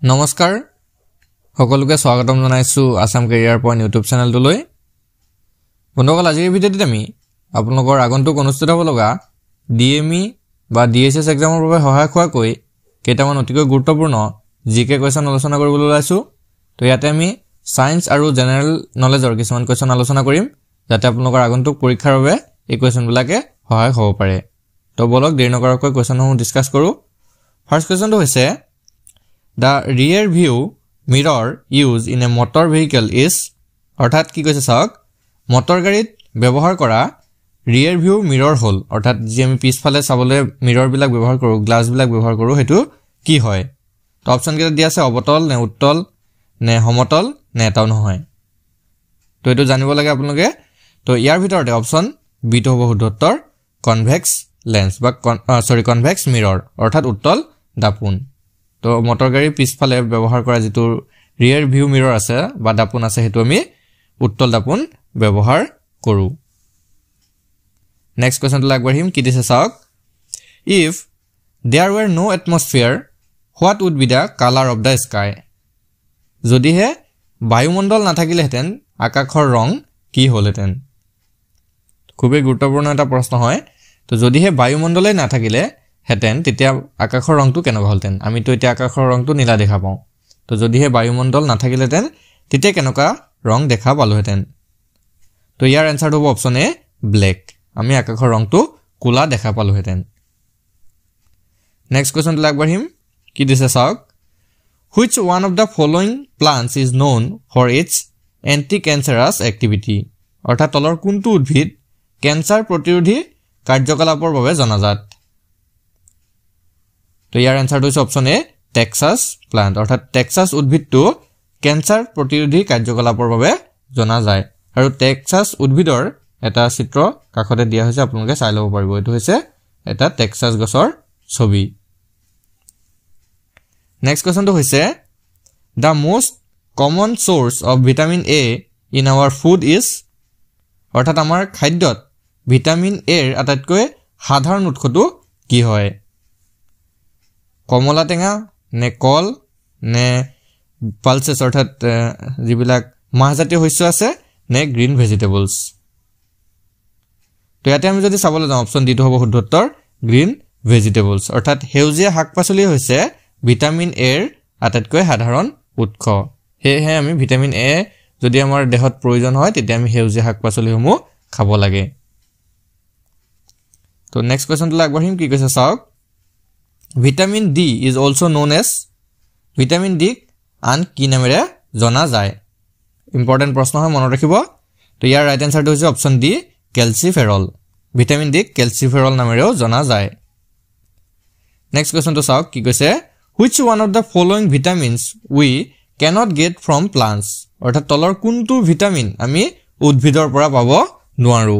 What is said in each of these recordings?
নমস্কাৰ সকলোকে স্বাগতম জনাইছো আসাম কেৰিয়াৰ পইণ্ট ইউটিউব চেনেলটোলৈ বন্ধুসকল আজিৰ ভিডিঅ'টোত আমি আপোনালোকৰ আগন্তুক অনুষ্ঠিত হ'ব লগা ডিএমই বা ডিএছএছ এক্সামৰ বাবে সহায়ক হোৱাকৈ কেইটামান অতিকৈ গুৰুত্বপূৰ্ণ জিকে কোৱেশ্যন আলোচনা কৰিবলৈ ওলাইছো তো ইয়াতে আমি সায়েন্স আৰু জেনাৰেল নলেজৰ কিছুমান কোৱেশ্যন আলোচনা কৰিম যাতে আপোনালোকৰ আগন্তুক পৰীক্ষাৰ বাবে এই কোৱেশ্যনবিলাকে সহায়ক হ'ব পাৰে তো বলক দেৰি নকৰাকৈ কোৱেশ্যনসমূহ ডিসকাস কৰো ফাৰ্স্ট কোৱেশ্যনটো হৈছে The rear view mirror used in a motor vehicle is অৰ্থাৎ কি কৈছে চাওক মটৰ গাড়ীত ব্যৱহাৰ কৰা rear view mirror হল অৰ্থাৎ যি আমি পিছফালে চাবলৈ মিৰৰ বিলাক ব্যৱহাৰ কৰো গ্লাস বিলাক ব্যৱহাৰ কৰো হেতু কি হয় তো অপচন কেইটা দিয়া আছে অবতল নে উত্তল নে সমতল নে এটাও নহয় তো এটো জানিব লাগে আপোনালোকে তো ইয়াৰ ভিতৰতে অপচন বি টো হ'ব শুদ্ধ উত্তৰ কনভেক্স লেন্স বা কনভেক্স মিৰৰ অৰ্থাৎ উত্তল দাপোন তো মটৰ গাড়ী পিছফালে ব্যৱহাৰ কৰা যেটো ৰিয়াৰ ভিউ মিৰৰ আছে বা দাপোন আছে হেতু আমি উত্তল দাপোন ব্যৱহাৰ কৰো নেক্সট কোৱেশ্যনটো আগবাঢ়িম কি দিছে চাওক if there were no atmosphere what would be the color of the sky যদিহে বায়ুমণ্ডল নাথাকিলেহেঁতেন আকাশৰ ৰং কি হলহেঁতেন খুবেই গুৰুত্বপূৰ্ণ এটা প্ৰশ্ন হয় তো যদিহে বায়ুমণ্ডলেই নাথাকিলে হেতেন তেতিয়া আকাশৰ ৰংটো কেনেকুৱা হলতেন আমি তো এতিয়া আকাশৰ ৰংটো নীলা দেখা পাওঁ তো যদিহে বায়ুমণ্ডল নাথাকিলেতেন তেতিয়া কেনেকুৱা ৰং দেখা পালোহেতেন তো ইয়াৰ আনসাৰটো হ'ব অপচন এ ব্ল্যাক আমি আকাশৰ ৰংটো কোলা দেখা পালোহেতেন নেক্সট কোৱেশ্যনটো আগবাঢ়িম কি দিছে চাওক which one of the following plants is known for its anti-cancerous activity অৰ্থাৎ তলৰ কোনটো উদ্ভিদ ক্যান্সাৰ প্ৰতিৰোধী কাৰ্যকলাপৰ বাবে জনাজাত তো ইয়াৰ আনসাৰটো হৈছে অপচন এ টেক্সাছ প্লান্ট অৰ্থাৎ টেক্সাছ উদ্ভিদটো ক্যান্সাৰ প্ৰতিৰোধী কাৰ্যকলাপৰ বাবে জনা যায় আৰু টেক্সাছ উদ্ভিদৰ এটা চিত্ৰ কাষতে দিয়া হৈছে আপোনালোকে চাই ল'ব পাৰিব এটো হৈছে এটা টেক্সাছ গছৰ ছবি নেক্সট কোৱেশ্যনটো হৈছে the most common source of vitamin A in our food is অৰ্থাৎ আমাৰ খাদ্যত ভিটামিন এ ৰ আটাইতকৈ সাধাৰণ উৎসটো কি হয় কমলা টেঙা নে কল নে পালসেছ অৰ্থাৎ যিবিলাক মাহজাতীয় শস্য আছে নে গ্ৰীন ভেজিটেবলছ তো ইয়াতে আমি যদি চাবলৈ যাওঁ অপচন ডি টো হ'ব শুদ্ধ উত্তৰ গ্ৰীন ভেজিটেবলছ অৰ্থাৎ হেউজীয়া শাক-পাচলি হৈছে ভিটামিন এ ৰ আটাইতকৈ সাধাৰণ উৎস হেহে আমি ভিটামিন এ যদি আমাৰ দেহত প্ৰয়োজন হয় তেতিয়া আমি হেউজীয়া শাক-পাচলিসমূহ খাব লাগে তো নেক্সট কোৱেশ্যনটো আগবাঢ়িম কি কৈছে চাওক Vitamin D is also known as Vitamin D আন কি নামেৰে জনা যায় ইম্পৰ্টেন্ট প্ৰশ্ন হয় মনত ৰাখিব তো ইয়াৰ ৰাইট আনসাৰটো হৈছে অপচন ডি ক্যালচিফেৰল ভিটামিন ডি ক্যালচিফেৰল নামেৰেও জনা যায় নেক্সট কোৱেশ্যনটো চাওক কি কৈছে which one of the following vitamins we cannot get from plants অৰ্থাৎ তলৰ কোনটো ভিটামিন আমি উদ্ভিদৰ পৰা পাব নোৱাৰো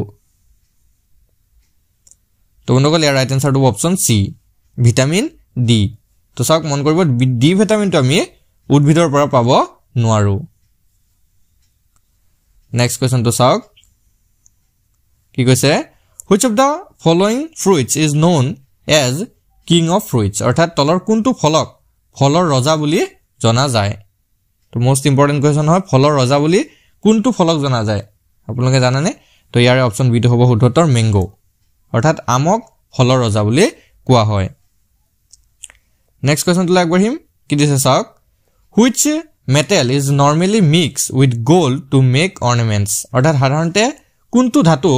তো বন্ধুসকল ইয়াৰ ৰাইট আনসাৰটো অপচন সি ভিটামিন ডি তো চাওক মন কৰিব ডি ভিটামিনটো আমি উদ্ভিদৰ পৰা পাব নোৱাৰো নেক্সট কোৱেশ্যনটো চাওক কি কৈছে which of the following fruits is known as king of fruits অৰ্থাৎ তলৰ কোনটো ফলক ফলৰ ৰজা বুলি জনা যায় তো মোস্ট ইম্পৰ্টেন্ট কোৱেশ্যন হয় ফলৰ ৰজা বুলি কোনটো ফলক জনা যায় আপোনালোকে জানেনে তো ইয়াৰ অপচন বি টো হ'ব শুদ্ধ উত্তৰ মেংগো অৰ্থাৎ আমক ফলৰ ৰজা বুলি কোৱা হয় নেক্সট কোৱেশ্যনটো আগবাঢ়িম কি দিছে চাওক which metal is normally mixed with gold to make ornaments অৰ্থাৎ সাধাৰণতে কোনটো ধাতু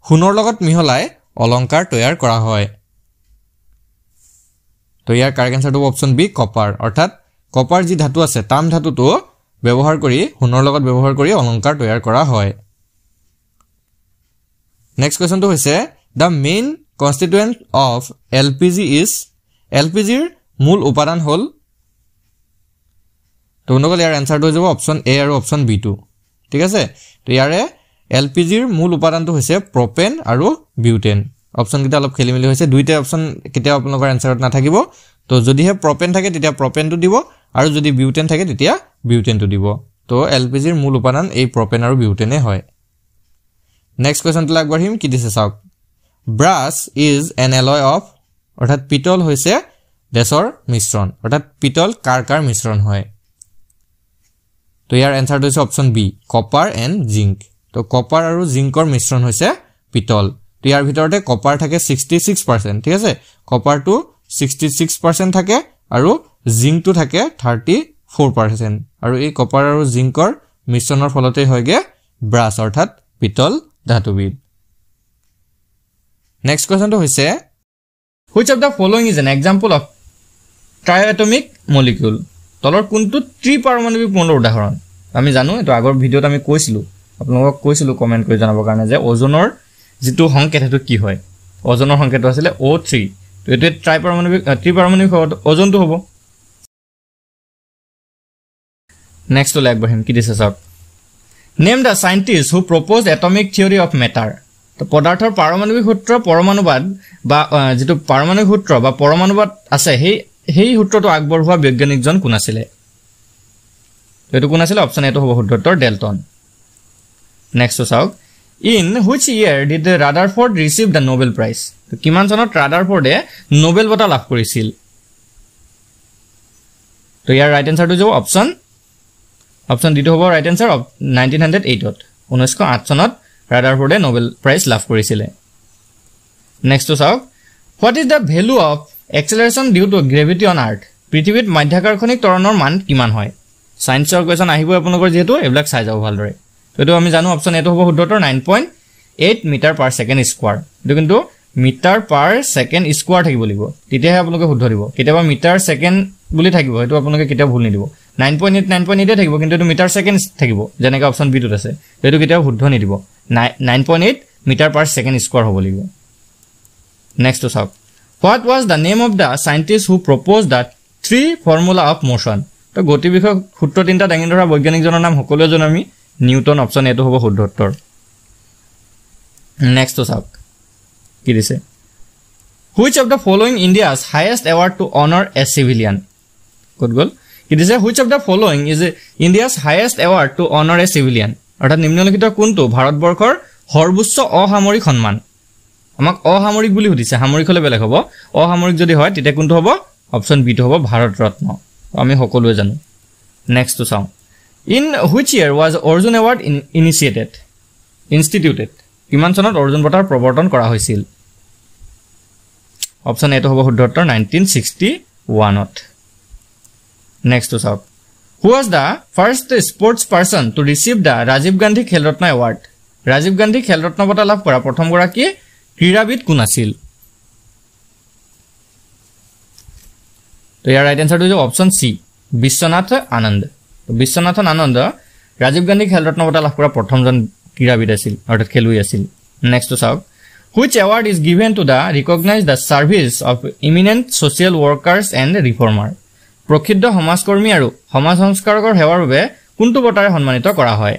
সোণৰ লগত মিহলাই অলংকাৰ তৈয়াৰ কৰা হয় তো ইয়াৰ কাৰেক্ট আনসাৰটো অপচন বি কপাৰ অৰ্থাৎ কপাৰ যি ধাতু আছে তাম ধাতুটো ব্যৱহাৰ কৰি সোণৰ লগত ব্যৱহাৰ কৰি অলংকাৰ তৈয়াৰ কৰা হয় নেক্সট কোৱেশ্যনটো হৈছে the main constituent of LPG is LPG ৰ মূল উপাদান হল তো বন্ধুসকল ইয়াৰ আনসাৰটো হৈ যাব অপচন এ আৰু অপচন বি টো ঠিক আছে তো ইয়াৰে এলপিজি ৰ মূল উপাদানটো হৈছে প্ৰপেন আৰু বিউটেন অপচন কিটা অলপ খেলিমেলি হৈছে দুইটা অপচন কিটা আপোনালোকৰ আনসাৰত নাথাকিব তো যদিহে প্ৰপেন থাকে তেতিয়া প্ৰপেনটো দিব আৰু যদি বিউটেন থাকে তেতিয়া বিউটেনটো দিব তো এলপিজি ৰ মূল উপাদান এই প্ৰপেন আৰু বিউটেনে হয় নেক্সট কোৱেশ্যনটো আগবাঢ়িম কি দিছে চাওক brass is an alloy of অৰ্থাৎ পিতল হৈছে দেশৰ মিশ্ৰণ অৰ্থাৎ পিতল কাৰ মিশ্ৰণ হয় তো ইয়াৰ এনসাৰটো হৈছে option B copper and zinc তো কপাৰ আৰু জিংকৰ মিশ্ৰণ হৈছে পিতল তো ইয়াৰ ভিতৰতে কপাৰ থাকে 66% ঠিক আছে কপাৰটো 66% থাকে আৰু জিংকটো থাকে 34% আৰু এই কপাৰ আৰু জিংকৰ মিশ্ৰণৰ ফলতে হয়গে ব্ৰাছ অৰ্থাৎ পিতল ধাতুবিদ নেক্সট কোৱেশ্চনটো হৈছে which of the following is an example of triatomic molecule তলৰ কোনটো ত্ৰিপাৰমাণৱিক মৌলৰ উদাহৰণ আমি জানো এটো আগৰ ভিডিওত আমি কৈছিলো আপোনালোকক কৈছিলো কমেন্ট কৰি জনাবৰ কাৰণে যে ওজনৰ যেটো সংকেত হেতু কি হয় ওজনৰ সংকেতটো আছিল O3 তো এটো ত্ৰিপাৰমাণৱিক ওজনটো হ'ব নেক্সট লেগ বহিম কি দিছে চাওক name the scientist who proposed atomic theory of matter তো পদাৰ্থৰ পাৰমাণৱিক সূত্ৰ পৰমাণুবাদ বা যেটো পাৰমাণৱিক সূত্ৰ বা পৰমাণুবাদ আছে সেই সূত্ৰটো আগবঢ়োৱা বৈজ্ঞানিকজন কোন আছিল এটো কোন আছিল অপচন এটো হ'ব সূত্ৰটোৰ ডেল্টন নেক্সট চাওক in which year did the Rutherford receive the Nobel prize তো কিমান চনত ৰাদাৰফৰ্ডে নোবেল বঁটা লাভ কৰিছিল তো ইয়াৰ ৰাইট আনসাৰটো হ'ব অপচন ডিটো হ'ব ৰাইট আনসাৰ 1908 1908 চনত ৰাদাৰফৰ্ডে নোবেল প্ৰাইজ লাভ কৰিছিল নেক্সট চাওক what is the value of acceleration due to gravity on earth পৃথিৱীত মাধ্যাকৰ্ষণিক ত্বৰণৰ মান কিমান হয় সায়েন্সৰ কোৱেশ্চন আহিব আপোনালোকৰ যেহেতু এবিলাক চাই যাব ভালদৰে তো আমি জানো অপচন এটো হ'ব শুদ্ধতৰ 9.8 মিটাৰ পাৰ সেকেন্ড স্কয়াৰ এটো কিন্তু মিটাৰ পাৰ সেকেন্ড স্কয়াৰ থাকিব লাগিব তেতিয়াহে আপোনালোকে শুদ্ধ দিব কেতিয়াবা মিটাৰ সেকেন্ড বুলি থাকিব এটো আপোনালোকে কেতিয়াবা ভুল নিদিব 9.8 এ থাকিব কিন্তু এটো মিটাৰ সেকেন্ড থাকিব যেনেকৈ অপচন বি টোত আছে এটো কেতিয়াবা শুদ্ধ নিদিব 9.8 মিটাৰ পাৰ সেকেন্ড স্কয়াৰ হ'ব লাগিব নেক্সট চাওক What was the name of the scientist who proposed the three formula of motion? তো গতি বিষয়ক সূত্ৰ তিনটা দাঙি ধৰা বৈজ্ঞানিকজনৰ নাম সকলোৱে জানো আমি নিউটন অপচন এটো হ'ব শুদ্ধ উত্তৰ নেক্সট চাওক কি দিছে Which of the following India's highest award to honor a civilian? Good goal. It is which of the following is India's highest award to honor a civilian? অৰ্থাৎ নিম্নলিখিত কোনটো ভাৰতবৰ্ষৰ সৰ্বোচ্চ অসামৰিক সন্মান আমাক অসামৰিক বুলি সুধিছে সামৰিক হলে বেলেগ হ'ব অসামৰিক যদি হয় তেতিয়া কোনটো হ'ব অপচন বি টো হ'ব ভাৰত ৰত্ন আমি সকলোৱে জানো নেক্সট টু চাও in which year was Arjuna award instituted কিমান চনত অৰ্জুন বঁটাৰ প্ৰৱৰ্তন কৰা হৈছিল অপচন এটো হ'ব শুদ্ধ উত্তৰ 1961 ত নেক্সট টু চাও who was the first sports person to receive the Rajiv Gandhi Khel Ratna award Rajiv Gandhi Khel ৰত্ন বঁটা লাভ কৰা প্ৰথম গৰাকী ক্ৰীড়াবিদ কোন আছিল তো ইয়াৰ ৰাইট আনসাৰটো হৈছে অপচন সি বিশ্বনাথ আনন্দ তো বিশ্বনাথ আনন্দ ৰাজীৱ গান্ধী খেল ৰত্ন বঁটা লাভ কৰা প্ৰথমজন ক্ৰীড়াবিদ আছিল অৰ্থাৎ খেলুৱৈ আছিল নেক্সট টু চাওক which award is given to the recognize the service of eminent social workers and reformer প্ৰসিদ্ধ সমাজকৰ্মী আৰু সমাজ সংস্কাৰকৰ সেৱাৰ বাবে কোনটো বঁটাৰে সন্মানিত কৰা হয়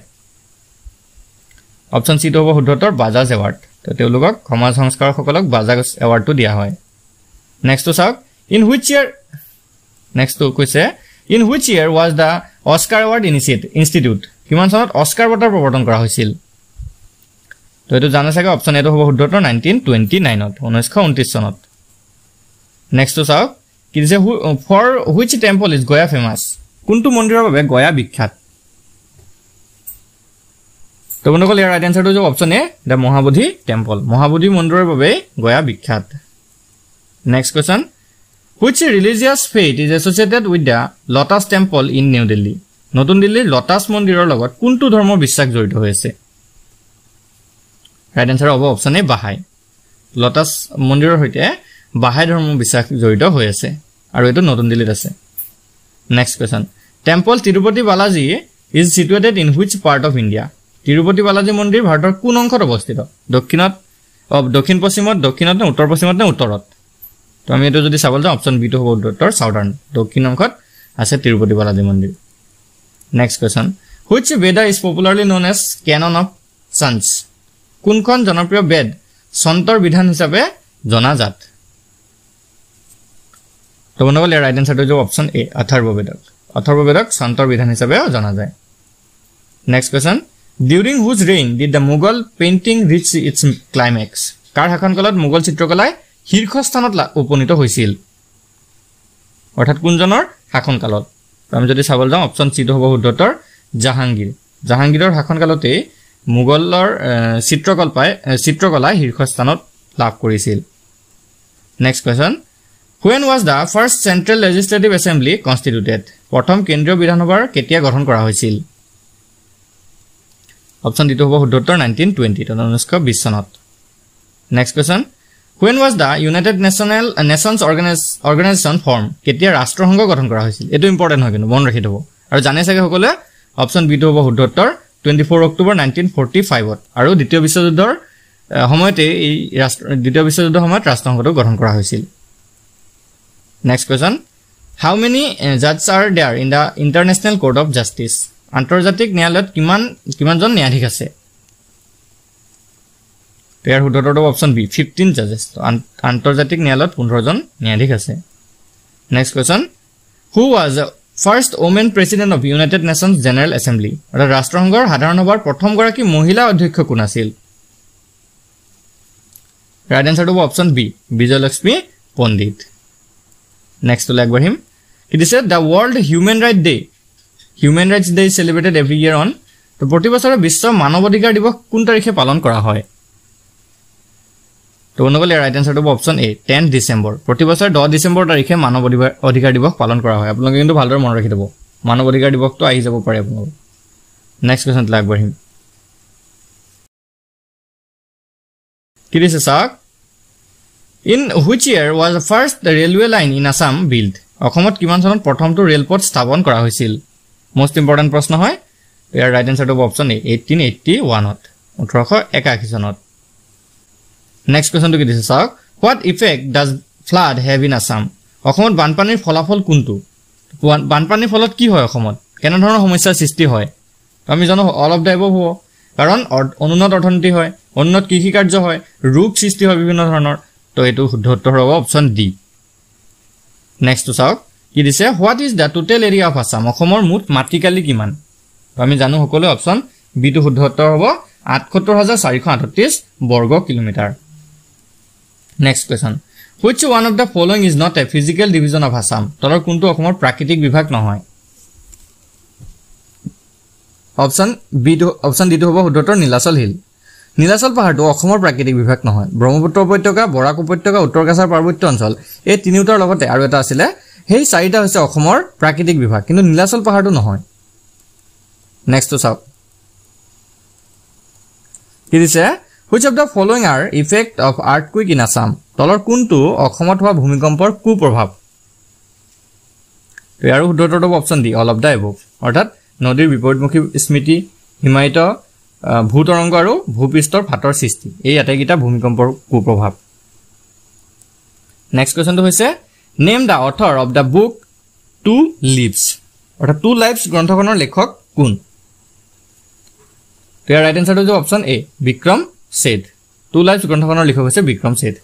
অপচন সি টো হ'ব শুদ্ধ উত্তৰ বাজাজ এৱাৰ্ড তো তেওঁলোকক সমাজ সংস্কাৰকসকলক বাজাজ এৱাৰ্ডটো দিয়া হয় নেক্সট চাওক in which year was the Oscar award institute কিমান চনত অস্কাৰ বঁটাৰ প্ৰৱৰ্তন কৰা হৈছিল তো এটো জানা চাগে অপচন এটো হ'ব শুদ্ধ উত্তৰ 1929 ত 1929 চনত নেক্সট চাওক কি দিছে for which temple is Gaya famous কোনটো মন্দিৰৰ বাবে গয়া বিখ্যাত তো বন্ধুসকল ইয়াৰ ৰাইট আনসাৰটো হ'ব অপচন এ দা মহাবোধি টেম্পল মহাবোধি মন্দিৰৰ বাবে গয়া বিখ্যাত next question which religious faith is associated with the lotus temple in new Delhi নতুন দিল্লীৰ লটাছ মন্দিৰৰ লগত কোনটো ধৰ্মৰ বিশ্বাস জড়িত হৈ আছে ৰাইট আনসাৰ হ'ব অপচন এ বাহাই লটাছ মন্দিৰৰ সৈতে বাহাই ধৰ্মৰ বিশ্বাস জড়িত হৈ আছে আৰু এটো নতুন দিল্লীত আছে next question temple Tirupati Balaji is situated in which part of India Tirupati Balaji মন্দিৰ ভাৰতৰ কোন অংশত অৱস্থিত দক্ষিণ পশ্চিমত দক্ষিণত নে উত্তৰ পশ্চিমত নে উত্তৰত তো আমি এটো যদি চাবলৈ যাওঁ অপচন বি টো হ'ব উত্তৰ সাউদাৰ্ণ দক্ষিণ অংশত আছে তিৰুপতি বালাজী মন্দিৰ next question which Veda is popularly known as canon of songs কোনখন জনপ্ৰিয় বেদ সন্তৰ বিধান হিচাপে জনাজাত তো বন্ধুসকল ইয়াৰ ৰাইট আনসাৰটো হ'ব অপচন এ অথৰ্ববেদক সন্তৰ বিধান হিচাপে জনা যায় next question during whose reign did the Mughal painting reach its climax কাৰ শাসনকালত মোগল চিত্ৰকলাই শীৰ্ষস্থানত উপনীত হৈছিল অৰ্থাৎ কোনজনৰ শাসনকালত আমি যদি চাবলৈ যাওঁ অপচন চি টো হ'ব শুদ্ধ উত্তৰ জাহাংগীৰৰ শাসনকালতে মোগলৰ চিত্ৰকলা শীৰ্ষস্থানত লাভ কৰিছিল next question When was the first Central Legislative Assembly constituted? প্ৰথম কেন্দ্ৰীয় বিধানসভাৰ কেতিয়া গঠন কৰা হৈছিল অপচন ডি টো হ'ব শুদ্ধ উত্তৰ 1920 1920 চনত next question When was the United Nations Organization formed? কেতিয়া ৰাষ্ট্ৰসংঘ গঠন কৰা হৈছিল এটো ইম্পৰ্টেন্ট হয় কিন্তু মন ৰাখি থব আৰু জানে চাগে সকলোৱে অপচন বি টো হ'ব শুদ্ধ উত্তৰ 24 অক্টোবৰ 1945 ত আৰু দ্বিতীয় বিশ্বযুদ্ধৰ সময়তে এই দ্বিতীয় বিশ্বযুদ্ধৰ সময়ত ৰাষ্ট্ৰসংঘটো গঠন কৰা হৈছিল next question How many judges are there in the International Court of Justice? আন্তৰ্জাতিক ন্যায়ালয়ত কিমানজন ন্যায়াধীশ আছে ইয়াৰ শুদ্ধ উত্তৰটো অপচন বি 15 জাজেছ আন্তৰ্জাতিক ন্যায়ালয়ত 15 জন ন্যায়াধীশ আছে next question Who was the first woman president of United Nations General Assembly? অৰ্থাৎ ৰাষ্ট্ৰসংঘৰ সাধাৰণ সভাৰ প্ৰথম গৰাকী মহিলা অধ্যক্ষ কোন আছিল ৰাইট আনসাৰটো হ'ব অপচন বি বিজয়লক্ষ্মী পণ্ডিত নেক্সট টু আগবাঢ়িম it is the world human rights day celebrated every year on তো প্ৰতি বছৰে বিশ্ব মানৱ অধিকাৰ দিৱস কোন তাৰিখে পালন কৰা হয় তো অনুগলে ৰাইট আনসাৰটো হ'ব অপচন এ 10 ডিসেম্বৰ প্ৰতি বছৰে 10 ডিসেম্বৰ তাৰিখে মানৱ অধিকাৰ দিৱস পালন কৰা হয় আপোনালোকে কিন্তু ভালদৰে মনত ৰাখি থব মানৱ অধিকাৰ দিৱসটো আহি যাব পাৰে আপোনালোক নেক্সট কোৱেশ্চন আগবাঢ়িম কি দিছে চাওক In which year was the first railway line in Assam built? অসমত কিমান চনত প্ৰথমটো ৰেলপথ স্থাপন কৰা হৈছিল মোস্ট ইম্পৰ্টেন্ট প্ৰশ্ন হয় ইয়াৰ ৰাইট আনসাৰটো হ'ব অপচন এ 1881 ত 1881 চনত নেক্সট কোৱেশ্চনটো কি দিছে চাওক What effect does flood have in Assam? অসমত বানপানীৰ ফলাফল কোনটো বানপানীৰ ফলত কি হয় অসমত কেনে ধৰণৰ সমস্যাৰ সৃষ্টি হয় আমি জানো অল অফ দ্য এবভ হ'ব কাৰণ অনুন্নত অৰ্থনীতি হয় উন্নত কৃষি কাৰ্য হয় ৰোগ সৃষ্টি হয় বিভিন্ন ধৰণৰ তো এটো শুদ্ধ উত্তৰ হ'ব অপচন ডি নেক্সট টু চাওক কি দিছে what is the total area of Assam অসমৰ মুঠ মাটিকালি কিমান আমি জানো সকলো অপচন বি টো শুদ্ধ উত্তৰ হ'ব 78438 বৰ্গ kilometre next question which one of the following is not a physical division of Assam তলৰ কোনটো অসমৰ প্ৰাকৃতিক বিভাগ নহয় অপচন ডি টো হ'ব শুদ্ধ উত্তৰ নীলাচল হিল নীলাচল পাহাৰটো অসমৰ প্ৰাকৃতিক বিভাগ নহয় ব্ৰহ্মপুত্ৰ উপত্যকা বৰাক উপত্যকা উত্তৰ কাছাৰ পাৰ্বত্য অঞ্চল এই তিনিটাৰ লগতে আৰু এটা আছিল সেই চাৰিটা হৈছে অসমৰ প্ৰাকৃতিক বিভাগ কিন্তু নীলাচল পাহাৰটো নহয় নেক্সট টু চাওক কি দিছে which of the following are effect of earthquake in Assam তলৰ কোনটো অসমত হোৱা ভূমিকম্পৰ কুপ্ৰভাৱ তো ইয়াৰ শুদ্ধ উত্তৰটো option D all of the above অৰ্থাৎ নদীৰ বিপৰীতমুখী স্মৃতি হিমায়িত ভূতৰংগ আৰু ভূপৃষ্ঠৰ ফাটৰ সৃষ্টি এই আটাইকেইটা ভূমিকম্পৰ কুপ্ৰভাৱ নেক্সট কোৱেশ্চনটো হৈছে name the author of the book two lives অৰ্থাৎ টু লাইভছ গ্ৰন্থখনৰ লেখক কোন তো ইয়াৰ ৰাইট আনসাৰটো হ'ব option a Vikram Seth two lives গ্ৰন্থখনৰ লেখক হৈছে বিক্ৰম সেঠ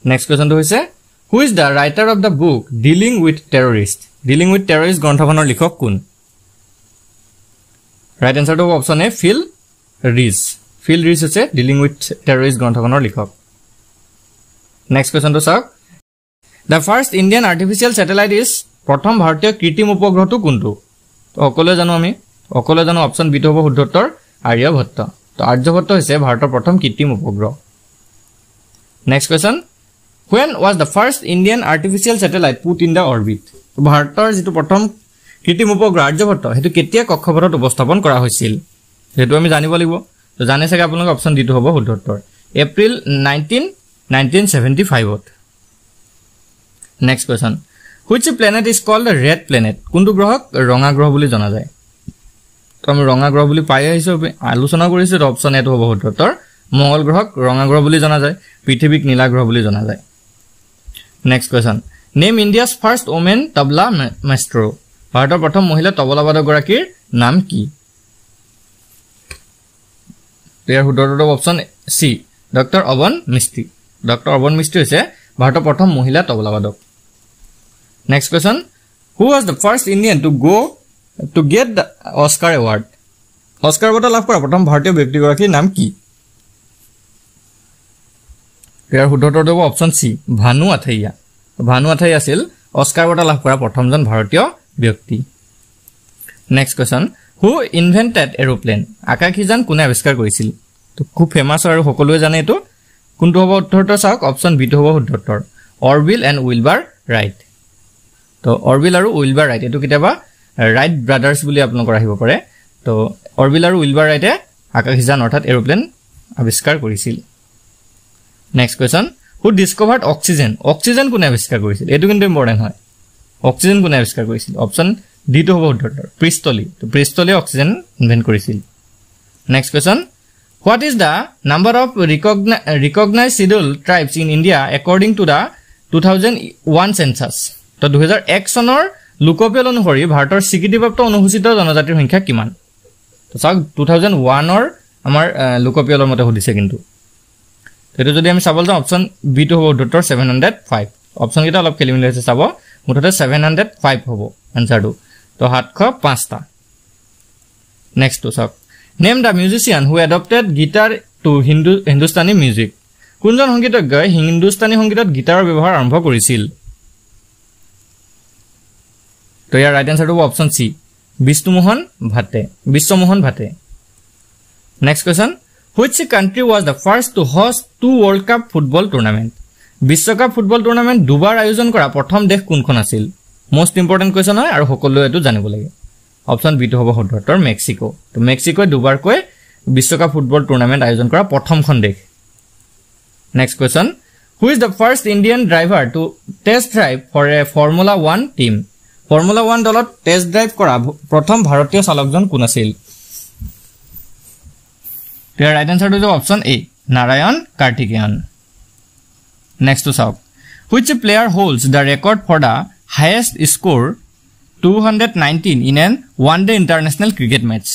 নেক্সট কোৱেশ্চনটো হৈছে who is the writer of the book dealing with terrorist গ্ৰন্থখনৰ লেখক কোন ৰাইট আনসাৰটো হ'ব অপচন এ ফিল ৰিজ হৈছে ডিলিং উইথ টেৰৰিষ্ট গ্ৰন্থখনৰ লেখক নেক্সট কোৱেশ্চনটো চাওক the first Indian artificial satellite is প্ৰথম ভাৰতীয় কৃত্ৰিম উপগ্ৰহটো কোনটো তো সকলোৱে জানো অপচন বি টো হ'ব শুদ্ধ উত্তৰ আৰ্যভট্ট তো আৰ্যভট্ট হৈছে ভাৰতৰ প্ৰথম কৃত্ৰিম উপগ্ৰহ next question when was the first Indian artificial satellite put in the orbit ভাৰতৰ যেটো প্ৰথম কৃত্ৰিম উপগ্ৰহ আৰ্যভট্ট হেতু কেতিয়া কক্ষপথত অৱস্থাপন কৰা হৈছিল হেতু আমি জানিব লাগিব তো জানে চাগে আপোনালোক অপচন ডি টো হ'ব শুদ্ধ উত্তৰ এপ্ৰিল 1975 ত next question which planet is called the red planet কোনটো গ্ৰহক ৰঙা গ্ৰহ বুলি জনা যায় তো আমি ৰঙা গ্ৰহ বুলি পাই আহিছো আলোচনা কৰিছো অপচন এ টো হ'ব শুদ্ধ উত্তৰ মঙ্গল গ্ৰহক ৰঙা গ্ৰহ বুলি জনা যায় পৃথিৱীক নীলা গ্ৰহ বুলি জনা যায় next question name India's first women tabla maestro ভাৰতৰ প্ৰথম মহিলা তবলাবাদক গৰাকীৰ নাম কি ইয়াৰ শুদ্ধ উত্তৰ অপচন সি ডক্টৰ অবন মিস্ত্ৰী হৈছে ভাৰতৰ প্ৰথম মহিলা তবলাবাদক next question who was the first Indian to get the Oscar award Oscar বঁটা লাভ কৰা প্ৰথম ভাৰতীয় ব্যক্তিগৰাকীৰ নাম কি ইয়াৰ শুদ্ধ উত্তৰটো হ'ব অপচন সি ভানু আথাইয়া আছিল অস্কাৰ বঁটা লাভ কৰা প্ৰথমজন ভাৰতীয় ব্যক্তি next question who invented aeroplane আকাশীযান কোনে আৱিষ্কাৰ কৰিছিল তো খুব ফেমাস আৰু সকলোৱে জানে এটো কোনটো হ'ব উত্তৰটো চাওক অপচন বি টো হ'ব শুদ্ধ উত্তৰ অৰবিল এণ্ড উইলবাৰ ৰাইট তো অৰবিল আৰু উইলবাৰ ৰাইট এটো কিতাবা ৰাইট ব্ৰাদাৰ্স বুলি আপোনালোকৰ আহিব পাৰে তো অৰবিল আৰু উইলবাৰ ৰাইটে আকাশীযান অৰ্থাৎ এৰোপ্লেন আৱিষ্কাৰ কৰিছিল নেক্সট কোৱেশ্চন হু ডিসকভাৰ্ড অক্সিজেন অক্সিজেন কোনে আৱিষ্কাৰ কৰিছিল এটো কিন্তু ইম্পৰ্টেন্ট হয় অক্সিজেন কোনে আৱিষ্কাৰ কৰিছিল অপচন ডি টো হ'ব শুদ্ধ উত্তৰ প্ৰিষ্টলি তো প্ৰিষ্টলি অক্সিজেন ইনভেন্ট কৰিছিল next question What is the number of recognized scheduled tribes in India according to the 2001 census? তো 2001 চনৰ লোকপিয়ল অনুসৰি ভাৰতৰ স্বীকৃতিপ্ৰাপ্ত অনুসূচিত জনজাতিৰ সংখ্যা কিমান তো চাওক 2001 ৰ আমাৰ লোকপিয়লৰ মতে সুধিছে কিন্তু এটো যদি আমি চাবল যাওঁ অপচন বি টো হ'ব উত্তৰ 705 অপচন কিটা অলপ খেলিমেলি হৈছে চাব মুঠতে 705 হ'ব আনসাৰটো তো 705টা নেক্সট তো চাওক Name the musician who adopted guitar to Hindustani music. কোনজন সংগীতজ্ঞই হিন্দুস্তানী সংগীতত গিটাৰৰ ব্যৱহাৰ আৰম্ভ কৰিছিল তো ইয়াৰ ৰাইট আনসাৰ হ'ব option C Vishwamohan Bhatt next question which country was the first to host two world cup football tournament বিশ্বকাপ ফুটবল টুৰ্নামেন্ট দুবাৰ আয়োজন কৰা প্ৰথম দেশ কোনখন আছিল মোস্ট ইম্পৰ্টেন্ট কোৱেশ্চন হয় আৰু সকলোৱে এটো জানিব লাগে অপচন বি টো হ'ব শুদ্ধ উত্তৰ মেক্সিকো তো মেক্সিকোই দুবাৰকৈ বিশ্বকাপ ফুটবল টুৰ্নামেন্ট আয়োজন কৰা প্ৰথমখন দেশ next question who is the first Indian driver to test drive for a formula 1 team formula 1 দলত টেষ্ট ড্ৰাইভ কৰা প্ৰথম ভাৰতীয় চালকজন কোন আছিল ইয়াৰ ৰাইট আনসাৰ হ'ব অপচন এ নাৰায়ণ কাৰ্তিকেয়ন নেক্সট টু চাওক which player holds the record for the highest score 219 in an one-day international cricket match.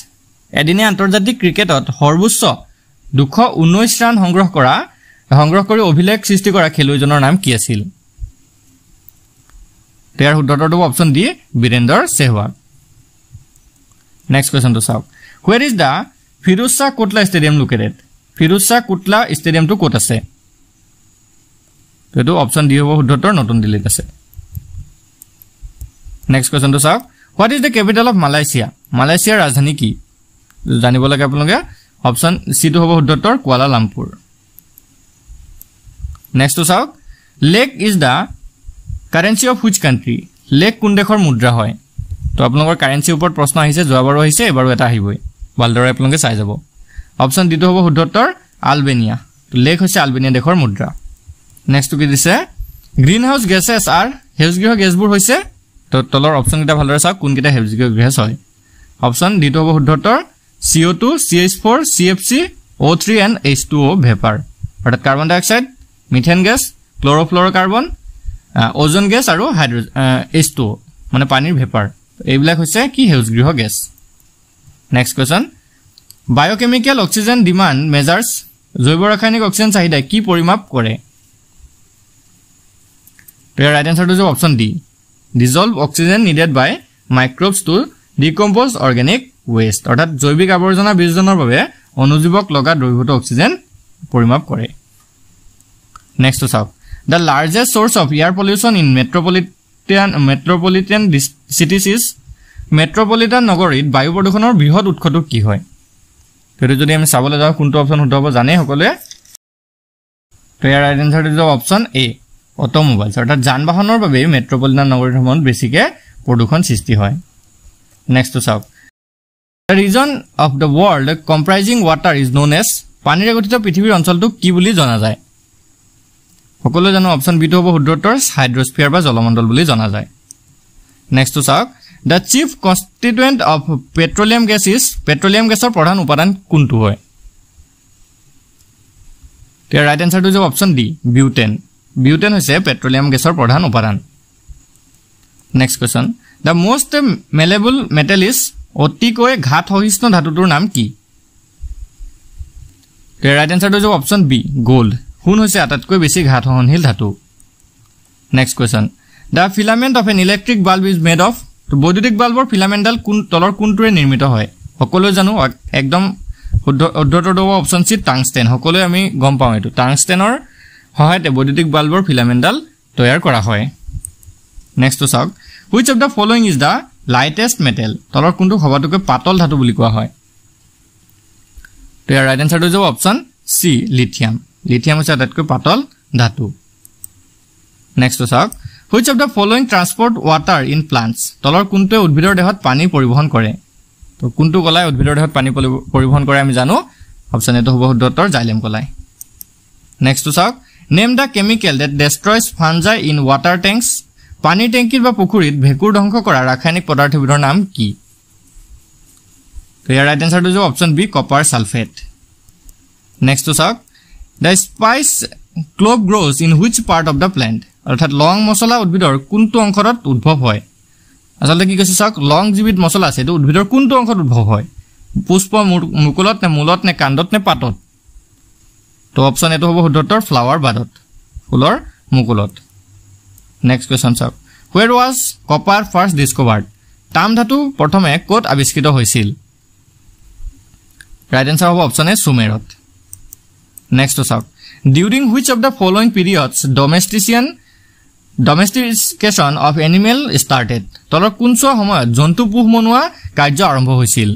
এদিনে আন্তৰ্জাতিক ক্ৰিকেটত সৰ্বোচ্চ 219 ৰান সংগ্ৰহ কৰি অভিলেখ সৃষ্টি কৰা খেলুৱৈজনৰ নাম কি আছিল? ইয়াৰ উত্তৰটো option D Virender Sehwag. Next কোৱেশ্চনটো চাওক। Where is the Firuz Shah Kotla Stadium located? Firuz Shah Kotla Stadium টো ক'ত আছে? এটো অপচন ডি হ'ব শুদ্ধতৰ নতুন দিল্লীত আছে। Next question to solve. What is the capital of Malaysia? Malaysia ৰাজধানী কি? জানিব লাগে আপোনালোকে অপচন সি টো হ'ব শুদ্ধতৰ Kuala Lumpur. Next to solve. Lek is the currency of which country? Lek কোন দেশৰ মুদ্ৰা হয়? তো আপোনালোকৰ কাৰেন্সি ওপৰত প্ৰশ্ন আহিছে যোৱাবাৰো আহিছে এবাৰো এটা আহিবই। ভালদৰে আপোনালোকে চাই যাব। অপচন ডি টো হ'ব শুদ্ধতৰ আলবেনিয়া। তো লেক হৈছে আলবেনিয়া দেশৰ মুদ্ৰা। Next to কি দিছে গ্ৰীণ হাউস গেছেছ আৰ সেউজগৃহ গেছবোৰ হৈছে তো তলৰ অপচন কিটা ভালদৰে চাওক কোন কিটা সেউজগৃহ গেছ হয় অপচন ডি টো হ'ব শুদ্ধতৰ CO2 CH4 CFC O3 and H2O vapour অৰ্থাৎ কাৰ্বন ডাই অক্সাইড মিথেন গেছ ক্লোৰোফ্লোৰকাৰ্বন ওজন গেছ আৰু হাইড্ৰোজেন H2O মানে পানীৰ ভেপাৰ এইবিলাক হৈছে কি সেউজগৃহ gas next question biochemical oxygen demand measures জৈৱ ৰাসায়নিক অক্সিজেন চাহিদা কি পৰিমাপ কৰে The right answer is option D. Dissolve oxygen needed by microbes to decompose organic waste. অর্থাৎ জৈবিক আৱৰ্জনা বীজজনৰ বাবে অনুজীৱক লগা দ্ৰৱীভূত অক্সিজেন পৰিমাপ কৰে। Next to solve. The largest source of air pollution in metropolitan cities is metropolitan নগৰীত বায়ু প্ৰদূষণৰ বৃহৎ উৎসটো কি হয়? তেটো যদি আমি চাবলৈ যাওঁ কোনটো অপচন শুদ্ধ হ'ব জানে সকলোৱে। তো ইয়াৰ right answer is option A automobiles অৰ্থাৎ যান-বাহনৰ বাবে মেট্ৰপলিটান নগৰীসমূহত বেছিকে প্ৰদূষণ সৃষ্টি হয় নেক্সট টু চাওক the region of the world comprising water is known as পানীৰে গঠিত পৃথিৱীৰ অঞ্চলটো কি বুলি জনা যায় সকলোৱে জানো অপচন বি টো হ'ব শুদ্ধতৰ হাইড্ৰস্ফিয়াৰ বা জলমণ্ডল বুলি জনা যায় নেক্সট টু চাওক the chief constituent of petroleum gas is petroleum গেছৰ প্ৰধান উপাদান কোনটো হয় ইয়াৰ ৰাইট আনসাৰটো হ'ব অপচন ডি বিউটেন বিউটেন হৈছে পেট্ৰলিয়াম গেছৰ প্ৰধান উপাদান next question the most malleable metal is অতিকৈ ঘাত সহিষ্ণু ধাতুটোৰ নাম কি ৰাইট আনসাৰটো হ'ব অপচন বি গোল্ড সোণ হৈছে আটাইতকৈ বেছি ঘাত সহনশীল ধাতু next question the filament of N electric bulb is made of বৈদ্যুতিক বাল্বৰ ফিলামেন্টডাল কোন তলৰ কোনটোৰে নিৰ্মিত হয় সকলোৱে জানো একদম শুদ্ধটো হ'ব অপচন সি টাংষ্টেন সকলোৱে আমি গম পাওঁ এটো টাংষ্টেনৰ সহায়তে বৈদ্যুতিক বাল্বৰ ফিলামেন্টডাল তৈয়াৰ কৰা হয় নেক্সট টু চাওক which of the following is the lightest metal তলৰ কোনটো সবাতোকৈ পাতল ধাতু বুলি কোৱা হয় তো ইয়াৰ ৰাইট এনসাৰটো যাব অপচন সি লিথিয়াম লিথিয়াম হৈছে আটাইতকৈ পাতল ধাতু নেক্সট টু চাওক which of the following transport water in plants তলৰ কোনটোৱে উদ্ভিদৰ দেহত পানী পৰিবহন কৰে তো কোনটো কলাই উদ্ভিদৰ দেহত পানী পৰিবহন কৰে আমি জানো অপচন এটো হ'ব শুদ্ধতৰ জাইলেম কলাই নেক্সট টু চাওক name the chemical that destroys fungi in water tanks পানীৰ টেংকিৰ বা পুখুৰীত ভেঁকুৰ ধ্বংস কৰা ৰাসায়নিক পদাৰ্থবিধৰ নাম কি তো ইয়াৰ ৰাইট এনসাৰটো হ'ব option B copper sulphate next টু চাওক the spice clove grows in which part of the plant অৰ্থাৎ লং মছলা উদ্ভিদৰ কোনটো অংশত উদ্ভৱ হয় আসলে কি কৈছে চাওক লং জীবিত মছলা আছে এটো উদ্ভিদৰ কোনটো অংশত উদ্ভৱ হয় পুষ্প মুকুলত নে মূলত নে কাণ্ডত নে পাতত তো অপচন এটো হ'ব শুদ্ধতৰ ফ্লাৱাৰ বাডত ফুলৰ মুকুলত নেক্সট কোৱেশ্চন চাওক where was copper first discovered তাম ধাতু প্ৰথমে ক'ত আৱিষ্কৃত হৈছিল ৰাইট এনসাৰ হ'ব অপচন এ সুমেৰত নেক্সট চাওক during which of the following periods domestication of animal started তলৰ কোনটো সময়ত জন্তু পুহ মনোৱা কাৰ্য আৰম্ভ হৈছিল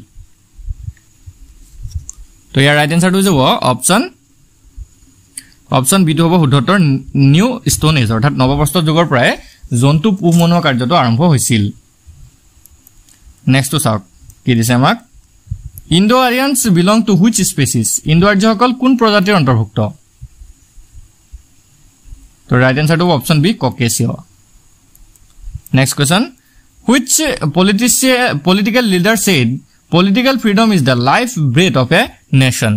তো ইয়াৰ ৰাইট এনসাৰটো হ'ব অপচন বি টো হ'ব শুদ্ধতৰ নিউ ষ্টোন এজ অৰ্থাৎ নৱপ্ৰস্তৰ যুগৰ পৰাই জন্তু পুহ মনোৱা কাৰ্যটো আৰম্ভ হৈছিল নেক্সট চাওক কি দিছে আমাক Indo Aryans belong to which species Indo আৰ্যসকল কোন প্ৰজাতিৰ অন্তৰ্ভুক্ত তো ৰাইট এনসাৰটো অপচন বি ককেচিয় next question which political leader said political freedom is the life breath of a nation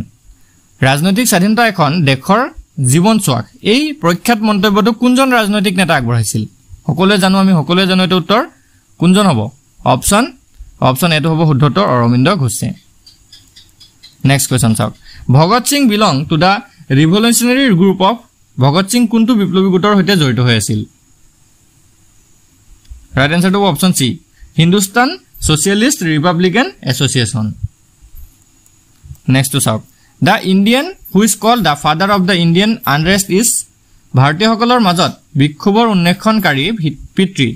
ৰাজনৈতিক স্বাধীনতা এখন দেশৰ জীৱন চোৱাক এই প্ৰখ্যাত মন্তব্যটো কোনজন ৰাজনৈতিক নেতা আগবঢ়াইছিল সকলোৱে জানো এটো উত্তৰ কোনজন হ'ব অপচন এটো হ'ব শুদ্ধতৰ অৰবিন্দ ঘোষে নেক্সট কোৱেশ্চন চাওক Bhagat Singh belong to the revolutionary group of Bhagat Singh কোনটো বিপ্লৱী গোটৰ সৈতে জড়িত হৈ আছিল ৰাইট এনসাৰটো হ'ব option C Hindustan Socialist Republican Association next চাওক the Indian who is called the father of the Indian unrest is ভাৰতীয়সকলৰ মাজত বিক্ষোভৰ উন্নেষণকাৰী পিতৃ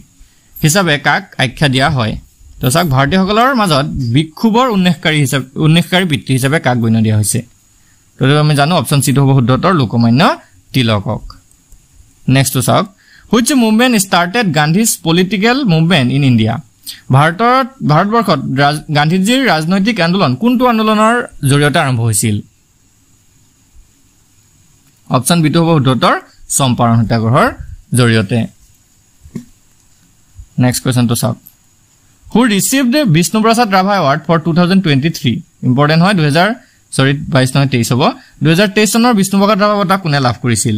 হিচাপে কাক আখ্যা দিয়া হয় তো চাওক ভাৰতীয়সকলৰ মাজত বিক্ষোভৰ উন্নেষকাৰী পিতৃ হিচাপে কাক গণ্য দিয়া হৈছে তো আমি জানো অপচন সি টো হ'ব শুদ্ধতৰ লোকমান্য তিলকক নেক্সট চাওক which movement started Gandhi's political movement in India ভাৰতবৰ্ষত গান্ধীজীৰ ৰাজনৈতিক আন্দোলন কোনটো আন্দোলনৰ জৰিয়তে আৰম্ভ হৈছিল অপচন বি টো হ'ব শুদ্ধতৰ চম্পাৰণ সত্যাগ্ৰহৰ জৰিয়তে নেক্সট কোৱেশ্চন তো চাওক who received Vishnu Prasad Rabha award for 2023 important হয় 22 নহয় 23 হ'ব 2023 চনৰ বিষ্ণু প্ৰসাদ ৰাভা বঁটা কোনে লাভ কৰিছিল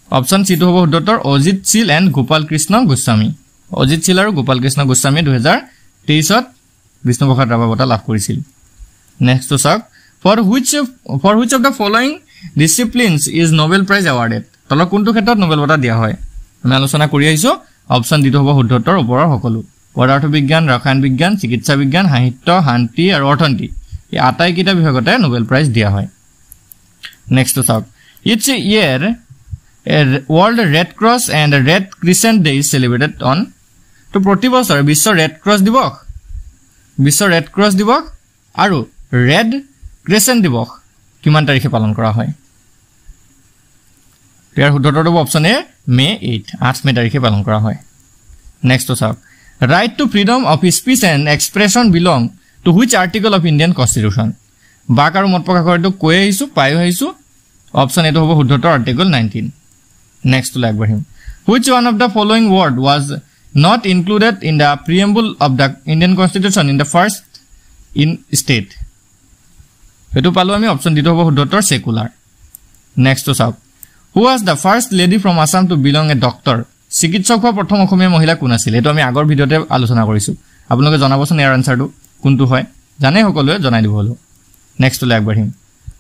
অপচন সি টো হ'ব শুদ্ধতৰ অজিত চিল এণ্ড গোপাল কৃষ্ণ গোস্বামী অজিত চিল আৰু গোপাল কৃষ্ণ গোস্বামী 2023ত বিষ্ণু প্ৰসাদ ৰাভা বঁটা লাভ কৰিছিল নেক্সট চাওক for which of the following disciplines is Nobel Prize awarded তলৰ কোনটো ক্ষেত্ৰত নোবেল বঁটা দিয়া হয় আমি আলোচনা কৰি আহিছো অপচন ডি টো হ'ব শুদ্ধতৰ ওপৰৰ সকলো পদাৰ্থ বিজ্ঞান ৰসায়ন বিজ্ঞান চিকিৎসা বিজ্ঞান সাহিত্য শান্তি আৰু অৰ্থনীতি এই আটাইকেইটা বিভাগতে নোবেল প্ৰাইজ দিয়া হয় নেক্সট চাওক it's year World Red Cross and Red Crescent Day is celebrated on তো প্ৰতি বছৰ বিশ্ব ৰেড ক্ৰছ দিৱস আৰু ৰেড ক্ৰেচেণ্ট দিৱস কিমান তাৰিখে পালন কৰা হয় ইয়াৰ শুদ্ধটো অপচন এ মে 8 মে তাৰিখে পালন কৰা হয় নেক্সট চাওক right to freedom of speech and expression belong to which article of Indian constitution বাক আৰু মত প্ৰকাশ কৰাটো কৈ আহিছো পাই আহিছো অপচন এটো হ'ব শুদ্ধতৰ আৰ্টিকল 19 নেক্সট টু আগবাঢ়িম which one of the following word was not included in the preamble of the Indian Constitution in the first in state etu palu ami option dito hobo huddor secular next to sab who was the first lady from Assam to belong a doctor চিকিৎসক হোৱা প্ৰথম অসমীয়া মহিলা কোন আছিল এটো আমি আগৰ ভিডিওতে আলোচনা কৰিছো আপোনালোকে জনাবচোন ইয়াৰ আনসাৰটো কোনটো হয় জানে সকলোৱে জনাই দিব হলো নেক্সট টু আগবাঢ়িম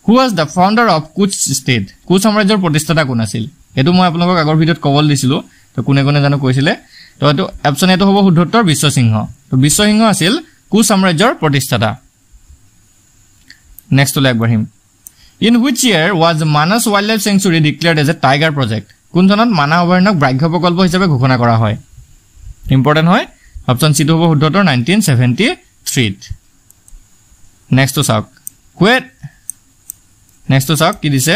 who was the founder of Kuch state কুচ সাম্ৰাজ্যৰ প্ৰতিষ্ঠাতা কোন আছিল এটো মই আপোনালোকক আগৰ ভিডিওত কবল দিছিলো তো কোনে কোনে জানো কৈছিলে তো এটো অপচন এটো হ'ব শুদ্ধতৰ বিশ্বসিংহ তো বিশ্বসিংহ আছিল কুচ সাম্ৰাজ্যৰ প্ৰতিষ্ঠাতা নেক্সট টু আগবাঢ়িম in which year was Manas Wildlife Sanctuary declared as a tiger project কোন চনত মানাহ অভয়াৰণ্যক ব্যাঘ্ৰ প্ৰকল্প হিচাপে ঘোষণা কৰা হয় ইম্পৰ্টেন্ট হয় অপচন সি টো হ'ব শুদ্ধ উত্তৰ 1973 নেক্সট টু চাওক কি দিছে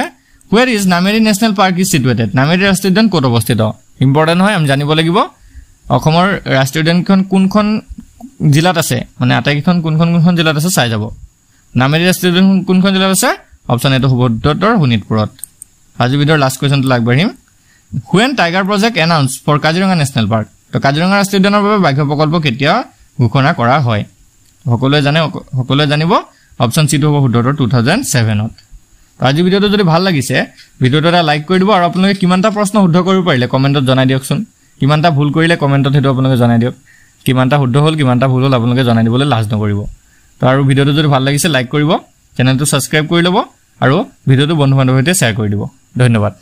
where is Nameri National Park is situated Nameri ৰাষ্ট্ৰীয় উদ্যান ক'ত অৱস্থিত ইম্পৰ্টেন্ট হয় আমি জানিব লাগিব অসমৰ ৰাষ্ট্ৰীয় উদ্যানখন কোনখন জিলাত আছে মানে আটাইকেইখন কোনখন জিলাত আছে চাই যাব Nameri ৰাষ্ট্ৰীয় উদ্যান কোনখন জিলাত আছে অপচন এটো হ'ব শুদ্ধ উত্তৰ শোণিতপুৰত আজি ভিডিঅ'ৰ লাষ্ট কোৱেশ্চনটো আগবাঢ়িম when tiger project announced for Kaziranga National Park তো কাজিৰঙা ৰাষ্ট্ৰীয় উদ্যানৰ বাবে ব্যাঘ্ৰ প্ৰকল্প কেতিয়া ঘোষণা কৰা হয় সকলোৱে জানিব অপচন সি টো হ'ব শুদ্ধ উত্তৰ 2007 ত আজি ভিডিঅ'টো যদি ভাল লাগিছে ভিডিঅ'টো এটা লাইক কৰি দিব আৰু আপোনালোকে কিমানটা প্ৰশ্ন শুদ্ধ কৰিব পাৰিলে কমেন্টত জনাই দিয়কচোন কিমানটা ভুল কৰিলে কমেন্টত হেতু আপোনালোকে জনাই দিয়ক কিমানটা শুদ্ধ হ'ল কিমানটা ভুল হ'ল আপোনালোকে জনাই দিবলৈ লাজ নকৰিব তো আৰু ভিডিঅ'টো যদি ভাল লাগিছে লাইক কৰিব চেনেলটো সাবস্ক্ৰাইব কৰি ল'ব আৰু ভিডিঅ'টো বন্ধু বান্ধৱৰ সৈতে শ্বেয়াৰ কৰি দিব ধন্যবাদ